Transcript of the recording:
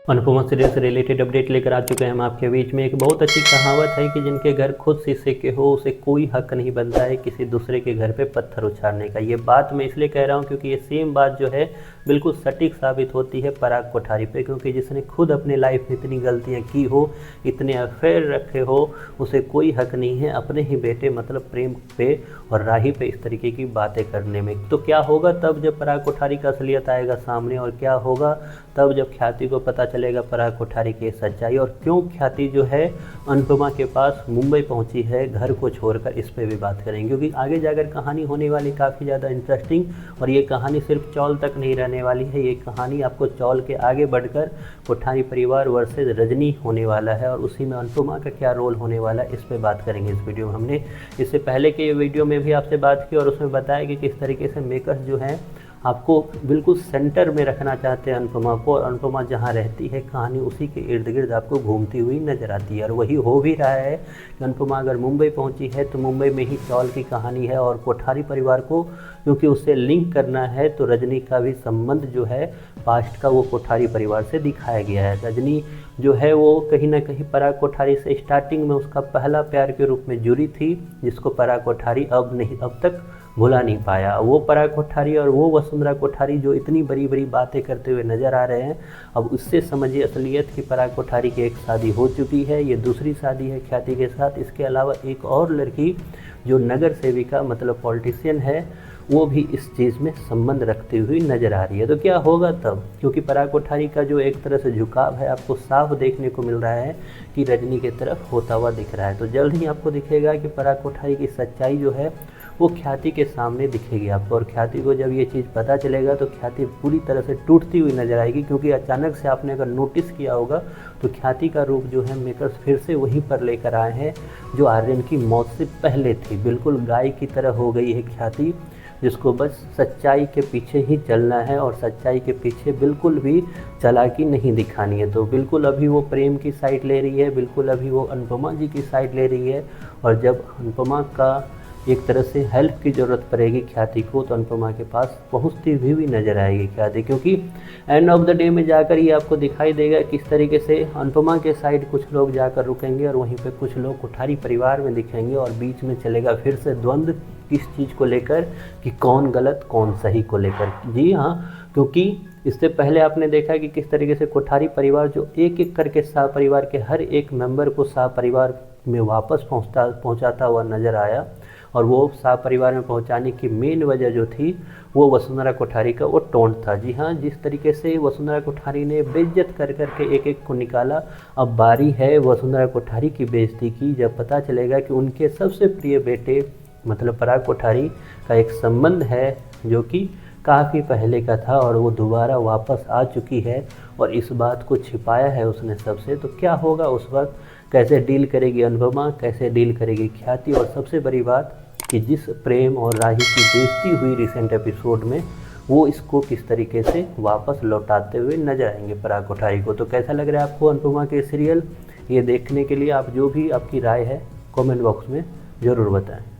Anupama serial से related update लेकर आ चुके हैं हम आपके बीच में। एक बहुत अच्छी कहावत है कि जिनके घर खुद शीशे के हो उसे कोई हक नहीं बनता है किसी दूसरे के घर पे पत्थर उछालने का। ये बात मैं इसलिए कह रहा हूँ क्योंकि ये सेम बात जो है बिल्कुल सटीक साबित होती है पराग कोठारी पे, क्योंकि जिसने खुद अपने लाइफ में इतनी गलतियाँ की हो, इतने अफेयर रखे हो, उसे कोई हक नहीं है अपने ही बेटे मतलब प्रेम पे और राही पे इस तरीके की बातें करने में। तो क्या होगा तब जब पराग कोठारी का असलियत आएगा सामने, और क्या होगा तब जब ख्याति को पता चलेगा पराग कोठारी की सच्चाई, और क्यों ख्याति जो है अनुपमा के पास मुंबई पहुंची है घर को छोड़कर, इस पे भी बात करेंगे। क्योंकि आगे जाकर कहानी होने वाली काफ़ी ज़्यादा इंटरेस्टिंग, और ये कहानी सिर्फ चौल तक नहीं रहने वाली है, ये कहानी आपको चौल के आगे बढ़कर कोठारी परिवार वर्सेस रजनी होने वाला है, और उसी में अनुपमा का क्या रोल होने वाला है इस पर बात करेंगे इस वीडियो में। हमने इससे पहले के वीडियो में भी आपसे बात की और उसमें बताया कि किस तरीके से मेकर्स जो हैं आपको बिल्कुल सेंटर में रखना चाहते हैं अनुपमा को, और अनुपमा जहाँ रहती है कहानी उसी के इर्द गिर्द आपको घूमती हुई नज़र आती है। और वही हो भी रहा है कि अनुपमा अगर मुंबई पहुंची है तो मुंबई में ही चौल की कहानी है, और कोठारी परिवार को क्योंकि उससे लिंक करना है तो रजनी का भी संबंध जो है पास्ट का वो कोठारी परिवार से दिखाया गया है। रजनी जो है वो कहीं ना कहीं पराग कोठारी से स्टार्टिंग में उसका पहला प्यार के रूप में जुड़ी थी, जिसको पराग कोठारी अब तक भुला नहीं पाया। वो पराग कोठारी और वो वसुंधरा कोठारी जो इतनी बड़ी बड़ी बातें करते हुए नज़र आ रहे हैं, अब उससे समझिए असलियत कि पराग कोठारी की एक शादी हो चुकी है, ये दूसरी शादी है ख्याति के साथ। इसके अलावा एक और लड़की जो नगर सेविका मतलब पॉलिटिशियन है, वो भी इस चीज़ में संबंध रखती हुई नज़र आ रही है। तो क्या होगा तब, क्योंकि पराग कोठारी का जो एक तरह से झुकाव है आपको साफ देखने को मिल रहा है कि रजनी की तरफ होता हुआ दिख रहा है। तो जल्द ही आपको दिखेगा कि पराग कोठारी की सच्चाई जो है वो ख्याति के सामने दिखेगी आपको, और ख्याति को जब ये चीज़ पता चलेगा तो ख्याति पूरी तरह से टूटती हुई नजर आएगी। क्योंकि अचानक से आपने अगर नोटिस किया होगा तो ख्याति का रूप जो है मेकर्स फिर से वहीं पर लेकर आए हैं जो आर्यन की मौत से पहले थी। बिल्कुल गाय की तरह हो गई है ख्याति, जिसको बस सच्चाई के पीछे ही चलना है और सच्चाई के पीछे बिल्कुल भी चालाकी नहीं दिखानी है। तो बिल्कुल अभी वो प्रेम की साइड ले रही है, बिल्कुल अभी वो अनुपमा जी की साइड ले रही है, और जब अनुपमा का एक तरह से हेल्प की ज़रूरत पड़ेगी ख्याति को तो अनुपमा के पास पहुंचती हुई नज़र आएगी ख्याति। क्योंकि एंड ऑफ द डे में जाकर ये आपको दिखाई देगा किस तरीके से अनुपमा के साइड कुछ लोग जाकर रुकेंगे और वहीं पे कुछ लोग कोठारी परिवार में दिखेंगे, और बीच में चलेगा फिर से द्वंद्व किस चीज़ को लेकर कि कौन गलत कौन सही को लेकर। जी हाँ, क्योंकि इससे पहले आपने देखा कि किस तरीके से कोठारी परिवार जो एक एक करके शाह परिवार के हर एक मेंबर को शाह परिवार में वापस पहुंचाता हुआ नज़र आया, और वो शाह परिवार में पहुंचाने की मेन वजह जो थी वो वसुंधरा कोठारी का वो टोंट था। जी हाँ, जिस तरीके से वसुंधरा कोठारी ने बेइज्जत कर करके एक एक को निकाला, अब बारी है वसुंधरा कोठारी की बेइज्जती की। जब पता चलेगा कि उनके सबसे प्रिय बेटे मतलब पराग कोठारी का एक संबंध है जो कि काफ़ी पहले का था और वो दोबारा वापस आ चुकी है और इस बात को छिपाया है उसने सबसे, तो क्या होगा उस वक्त, कैसे डील करेगी अनुपमा, कैसे डील करेगी ख्याति, और सबसे बड़ी बात कि जिस प्रेम और राही की बेइज्जती हुई रिसेंट एपिसोड में वो इसको किस तरीके से वापस लौटाते हुए नजर आएंगे पराग कोठारी को। तो कैसा लग रहा है आपको अनुपमा के सीरियल, ये देखने के लिए आप जो भी आपकी राय है कमेंट बॉक्स में ज़रूर बताएं।